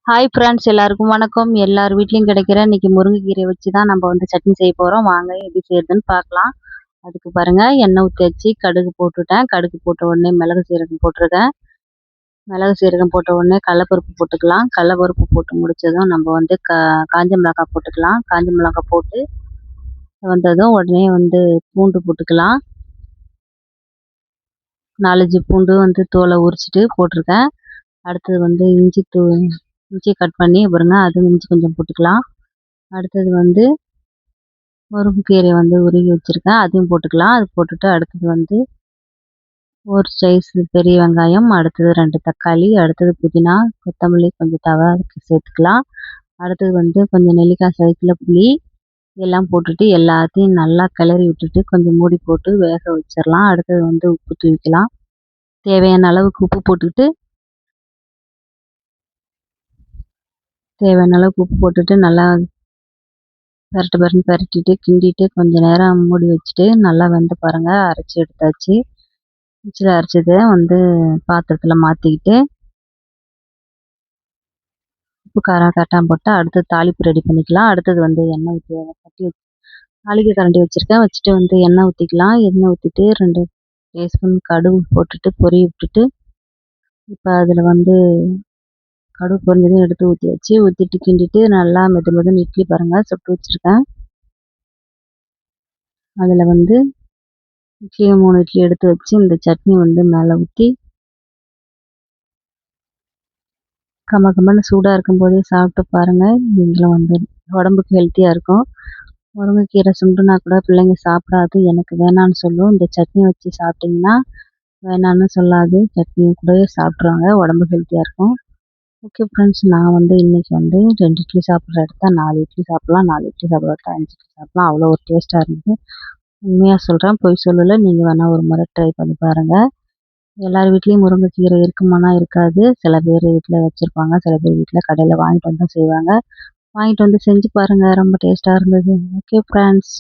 Hi friends, எல்லாருக்கும் வணக்கம். எல்லார் வீட்லேயும் கிடைக்கிற இன்னைக்கு முருங்கைக்கீரை வச்சு தான் நம்ம வந்து சட்னி செய்ய போகிறோம். வாங்க எப்படி செய்யறதுன்னு பார்க்கலாம். அதுக்கு பாருங்கள், எண்ணெய் ஊற்றி வச்சு கடுகு போட்டுட்டேன். கடுகு போட்ட உடனே மிளகு சீரகம் போட்டிருக்கேன். மிளகு சீரகம் போட்ட உடனே கடலப்பருப்பு போட்டுக்கலாம். கடலப்பருப்பு போட்டு முடித்ததும் நம்ம வந்து காஞ்ச மிளகாய் போட்டுக்கலாம். காஞ்ச மிளகாய் போட்டு வந்ததும் உடனே வந்து பூண்டு போட்டுக்கலாம். 4 பூண்டு வந்து தோலை உரிச்சிட்டு போட்டிருக்கேன். அடுத்தது வந்து இஞ்சி கட் பண்ணி பாருங்க, அதுவும் இஞ்சி கொஞ்சம் போட்டுக்கலாம். அடுத்தது வந்து முருங்கைக்கீரை வந்து உருவி வச்சுருக்கேன், அதையும் போட்டுக்கலாம். அது போட்டுட்டு அடுத்தது வந்து ஒரு சைஸ் பெரிய வெங்காயம், அடுத்தது 2 தக்காளி, அடுத்தது புதினா, கொத்தமல்லி கொஞ்சம் அதுக்கு சேர்த்துக்கலாம். அடுத்தது வந்து கொஞ்சம் நெல்லிக்காய் சைஸில் புளி எல்லாம் போட்டுட்டு எல்லாத்தையும் நல்லா கிளறி விட்டுட்டு கொஞ்சம் மூடி போட்டு வேக வச்சிடலாம். அடுத்தது வந்து உப்பு தூவிக்கலாம். தேவையான அளவுக்கு உப்பு போட்டுட்டு உப்பு போட்டுட்டு நல்லா பெரட்டிட்டு கிண்டிட்டு கொஞ்சம் நேரம் மூடி வச்சுட்டு நல்லா வெந்து பாருங்கள். அரைச்சி எடுத்தாச்சு. மிக்சியில் அரைச்சதை வந்து பாத்திரத்தில் மாற்றிக்கிட்டு உப்பு காரம் கரெக்டாக போட்டு அடுத்தது தாளிப்பு ரெடி பண்ணிக்கலாம். அடுத்தது வந்து எண்ணெய் ஊற்றி தாளிக்க கரண்டி வச்சுருக்கேன். வச்சுட்டு வந்து எண்ணெய் ஊற்றிக்கலாம். எண்ணெய் ஊற்றிட்டு 2 டீஸ்பூன் கடுகு போட்டுட்டு பொரிய விட்டுட்டு இப்போ அதில் வந்து கடுகு பொரிஞ்சதும் எடுத்து ஊற்றிட்டு கிண்டிட்டு நல்லா மெதுன்னு இட்லி பாருங்கள் சுட்டு வச்சுருக்கேன். அதில் வந்து 3 இட்லி எடுத்து வச்சு இந்த சட்னி வந்து மேலே ஊற்றி கம்மன்னு சூடாக இருக்கும்போதே சாப்பிட்டு பாருங்கள். நீங்களும் வந்து உடம்புக்கு ஹெல்த்தியாக இருக்கும். முருங்கைக்கீரை சுண்டுனா கூட பிள்ளைங்க சாப்பிடாது, எனக்கு வேணான்னு சொல்லும். இந்த சட்னி வச்சு சாப்பிட்டிங்கன்னா வேணான்னு சொல்லாது, சட்னி கூடவே சாப்பிட்ருவாங்க. உடம்பு ஹெல்த்தியாக இருக்கும். ஓகே ஃப்ரெண்ட்ஸ், நான் வந்து இன்றைக்கி வந்து 2 இட்லி சாப்பிட்ற இடத்த 4 இட்லி சாப்பிட்லாம், 4 இட்லி சாப்பிட்ற இடத்த 5 இட்லி சாப்பிட்லாம். அவ்வளோ ஒரு டேஸ்ட்டாக இருந்தது. உண்மையாக சொல்கிறேன், பொய் சொல்லலை. நீங்கள் வேணால் ஒரு முறை ட்ரை பண்ணி பாருங்கள். எல்லார் வீட்லேயும் முருங்கைக்கீரை இருக்குமானா இருக்காது. சில பேர் வீட்டில் வச்சுருப்பாங்க, சில பேர் வீட்டில் கடையில் வாங்கிட்டு வந்து செய்வாங்க. வாங்கிட்டு வந்து செஞ்சு பாருங்கள், ரொம்ப டேஸ்ட்டாக இருந்தது. Okay friends.